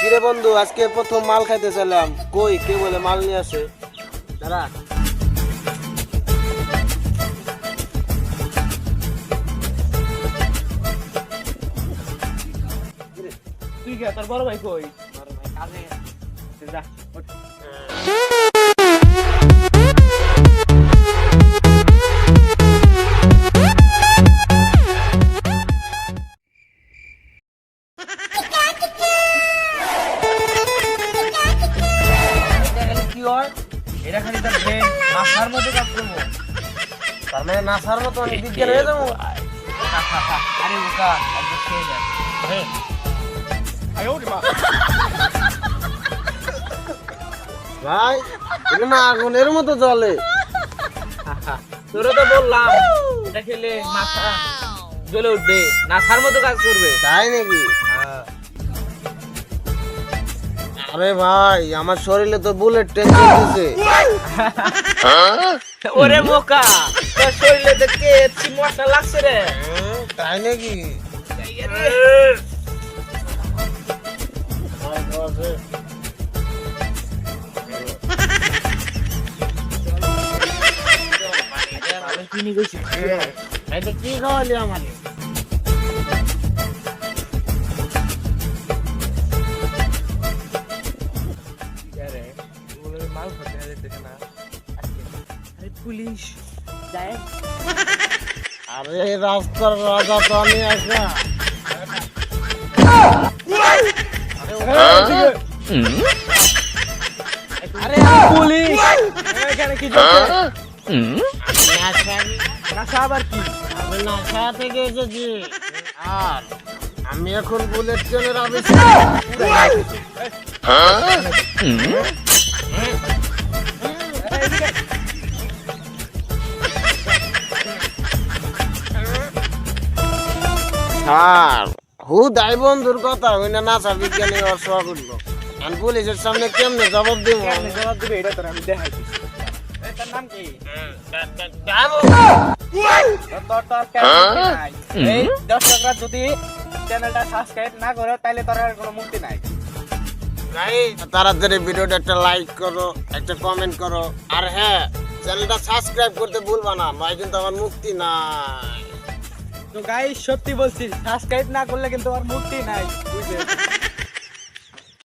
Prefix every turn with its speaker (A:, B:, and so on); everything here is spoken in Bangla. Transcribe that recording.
A: কিরে বন্ধু, আজকে প্রথম মাল খাইতে চাইলাম, কই কে বলে মাল নিয়ে আসে? দাঁড়া।
B: তুই কে তোর বড় ভাই কই?
A: বড় ভাই কাজে গেছে।
B: যা ওঠ।
A: কি হয়?
B: এটা খালি তোর ব্রেন মাথার মধ্যে কাজ করবো।
A: তার মানে নাসার মতো অনেক বিজ্ঞান হয়ে যাবো।
B: আরে বোকা একদম খেয়ে যায়।
A: ভাই এটা না আগুনের মতো জ্বলে।
B: তোরে তো বললাম এটা খেলে মাথা জ্বলে উঠবে, নাসার মতো কাজ করবে।
A: তাই নাকি? আরে ভাই আমার শরীরে তো বুলেট ট্রেন চলতেছে।
B: ওরে বোকা, তোর শরীরে দেখে কি মশা লাগছে রে।
A: তাই নাকি?
B: চিনি গেছি
A: এটা কি খাওয়ালি আমার?
B: মাল খাতে যেতেছে না। আরে পুলিশ যায়।
A: আরে রাস্তার রাজা তো আমি একা।
B: আরে পুলিশ এখানে কি চলছে? নাসা আবার কি?
A: আমি নাসা থেকে এসেছি আর আমি এখন বুলেট ট্রেনের আবিষ্কার। আর হুদাই বন্ধুর কথা ওই না নাসা বিজ্ঞানী ওর শখ উঠলো। আমি পুলিশের সামনে কেমনে জবাব দিব?
B: জবাব দিবে এটা তোর আমি দেখাইছি। তোর নাম কি? তোর তোর ক্যামেরা নাই। এই দর্শকরা যদি চ্যানেলটা সাবস্ক্রাইব না করে তাহলে তোর আর কোনো মুক্তি নাই।
A: তাড়াতাড়ি ভিডিওটা একটা লাইক করো, একটা কমেন্ট করো, আর হ্যাঁ চ্যানেলটা সাবস্ক্রাইব করতে ভুলবা না, নয় কিন্তু আমার মুক্তি নাই।
B: তো গাইস সত্যি বলছি, সাবস্ক্রাইব না করলে কিন্তু আর মুক্তি নাই, বুঝলে?